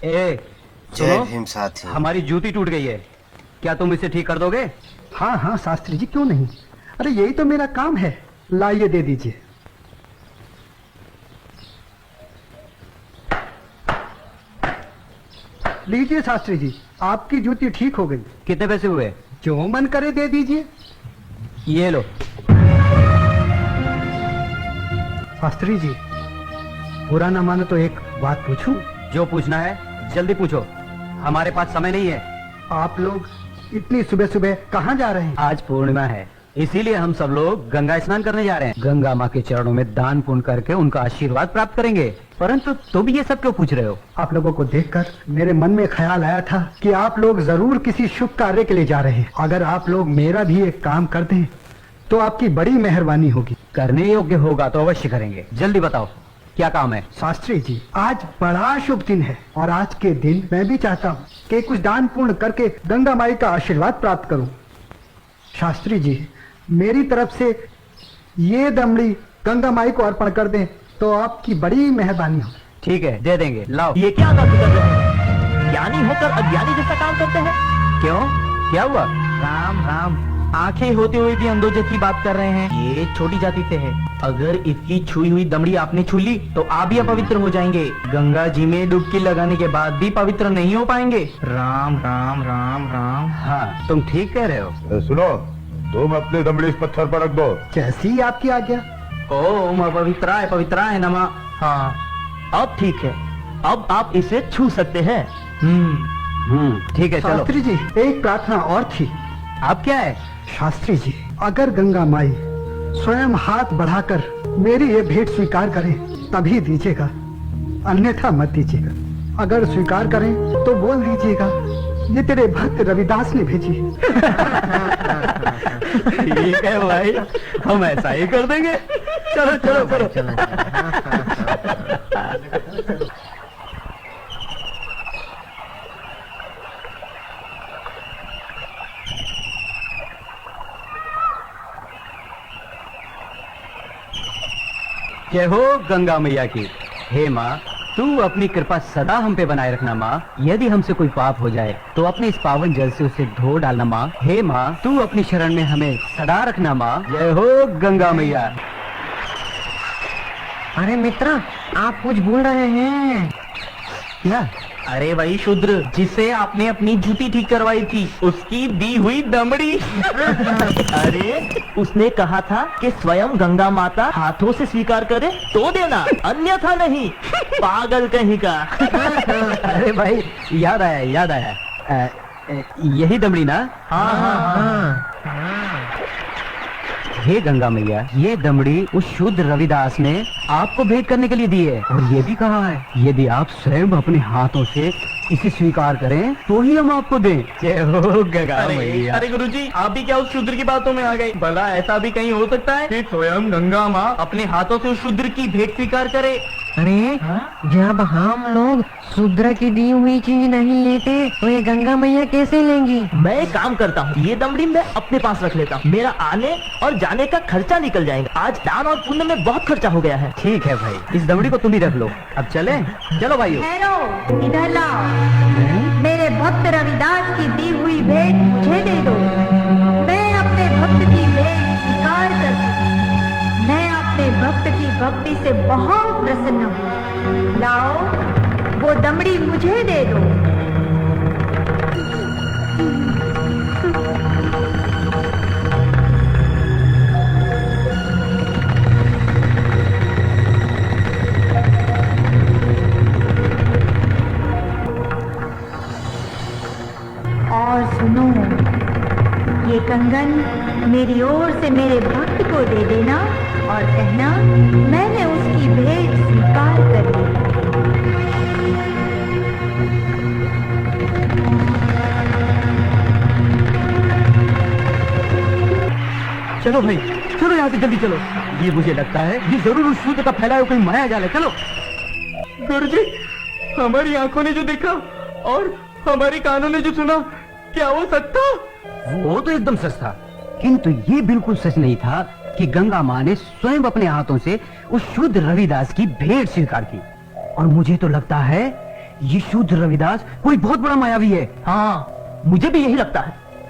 ए, जय भीम साथी। हमारी जूती टूट गई है, क्या तुम इसे ठीक कर दोगे? हाँ हाँ शास्त्री जी, क्यों नहीं। अरे यही तो मेरा काम है। लाइए दे दीजिए। लीजिए शास्त्री जी, आपकी जूती ठीक हो गई। कितने पैसे हुए? जो मन करे दे दीजिए। ये लो। शास्त्री जी, बुरा न मानो तो एक बात पूछूं? जो पूछना है जल्दी पूछो, हमारे पास समय नहीं है। आप लोग इतनी सुबह सुबह कहाँ जा रहे हैं? आज पूर्णिमा है, इसीलिए हम सब लोग गंगा स्नान करने जा रहे हैं। गंगा माँ के चरणों में दान पुण्य करके उनका आशीर्वाद प्राप्त करेंगे। परंतु तुम ये सब क्यों पूछ रहे हो? आप लोगों को देखकर मेरे मन में ख्याल आया था कि आप लोग जरूर किसी शुभ कार्य के लिए जा रहे हैं। अगर आप लोग मेरा भी एक काम कर दें तो आपकी बड़ी मेहरबानी होगी। करने योग्य होगा तो अवश्य करेंगे। जल्दी बताओ क्या काम है? शास्त्री जी, आज बड़ा शुभ दिन है और आज के दिन मैं भी चाहता हूँ कि कुछ दान पुण्य करके गंगा माई का आशीर्वाद प्राप्त करूँ। शास्त्री जी, मेरी तरफ से ये दमड़ी गंगा माई को अर्पण कर दें तो आपकी बड़ी मेहरबानी हो। ठीक है, दे देंगे। लाओ। ये क्या बात कर रहे हैं? ज्ञानी होकर अज्ञानी जैसा काम करते हैं। क्यों, क्या हुआ? राम राम, आंखें होते हुए भी अंधों जैसी बात कर रहे हैं। ये छोटी जाति से है। अगर इसकी छुई हुई दमड़ी आपने छू ली तो आप भी अपवित्र हो जाएंगे। गंगा जी में डुबकी लगाने के बाद भी पवित्र नहीं हो पाएंगे। राम राम राम राम। हाँ, तुम ठीक कह रहे हो। सुनो, तुम अपनी दमड़ी इस पत्थर पर रख दो। जैसी आपकी आज्ञा। ओम पवित्राय नमः। हाँ, अब ठीक है, अब आप इसे छू सकते हैं। ठीक है, चलो। शास्त्री जी, एक प्रार्थना और थी। आप क्या है? शास्त्री जी, अगर गंगा माई स्वयं हाथ बढ़ाकर मेरी ये भेंट स्वीकार करें तभी दीजिएगा, अन्यथा मत दीजिएगा। अगर स्वीकार करें तो बोल दीजिएगा ये तेरे भक्त रविदास ने भेजी। ठीक है भाई, हम ऐसा ही कर देंगे। चलो चलो चलो। जय हो गंगा मैया की। हे माँ, तू अपनी कृपा सदा हम पे बनाए रखना माँ। यदि हमसे कोई पाप हो जाए तो अपने इस पावन जल से उसे धो डालना माँ। हे माँ, तू अपनी शरण में हमें सदा रखना माँ। जय हो गंगा मैया। अरे मित्र, आप कुछ भूल रहे हैं। क्या? अरे वही शूद्र जिसे आपने अपनी जूती ठीक करवाई थी, उसकी दी हुई दमड़ी। अरे उसने कहा था कि स्वयं गंगा माता हाथों से स्वीकार करे तो देना, अन्यथा नहीं। पागल कहीं का। अरे भाई, याद आया। यही दमड़ी ना? हाँ। हे गंगा मैया, ये दमड़ी उस शुद्ध रविदास ने आपको भेंट करने के लिए दी है और ये भी कहा है यदि आप स्वयं अपने हाथों से इसे स्वीकार करें तो ही हम आपको दें। जय हो गंगा मैया। अरे गुरुजी, आप भी क्या उस शूद्र की बातों में आ गए? भला ऐसा भी कहीं हो सकता है कि स्वयं गंगा माँ अपने हाथों से उस शूद्र की भेंट स्वीकार करे? अरे जब हम लोग शूद्र की दी हुई चीज नहीं लेते तो ये गंगा मैया कैसे लेंगी? मैं एक काम करता हूँ, ये दमड़ी मैं अपने पास रख लेता हूँ। मेरा आने और जाने का खर्चा निकल जाएगा। आज दान और पुण्य में बहुत खर्चा हो गया है। ठीक है भाई, इस दमड़ी को तुम ही रख लो। अब चले? चलो भाइयों। ठहरो, इधर लाओ। मेरे भक्त रविदास की दी हुई भेंट मुझे दे दो। मैं अपने भक्त की भेंट स्वीकार करती हूँ। मैं अपने भक्त की भक्ति से बहुत प्रसन्न हूँ। लाओ, वो दमड़ी मुझे दे दो। और सुनो, ये कंगन मेरी ओर से मेरे भक्त को दे देना और कहना मैंने उसकी भेंट स्वीकार कर ली। चलो भाई, चलो यहाँ से जल्दी चलो। ये मुझे लगता है ये जरूर उस शूद्र का फैलाया हुआ कोई माया जाल है। चलो। गुरुजी, हमारी आंखों ने जो देखा और हमारी कानों ने जो सुना, क्या वो सच था? वो तो एकदम सच था, किंतु ये बिल्कुल सच नहीं था कि गंगा माँ ने स्वयं अपने हाथों से उस शुद्ध रविदास की भेंट स्वीकार की। और मुझे तो लगता है ये शुद्ध रविदास कोई बहुत बड़ा मायावी है। हाँ, मुझे भी यही लगता है।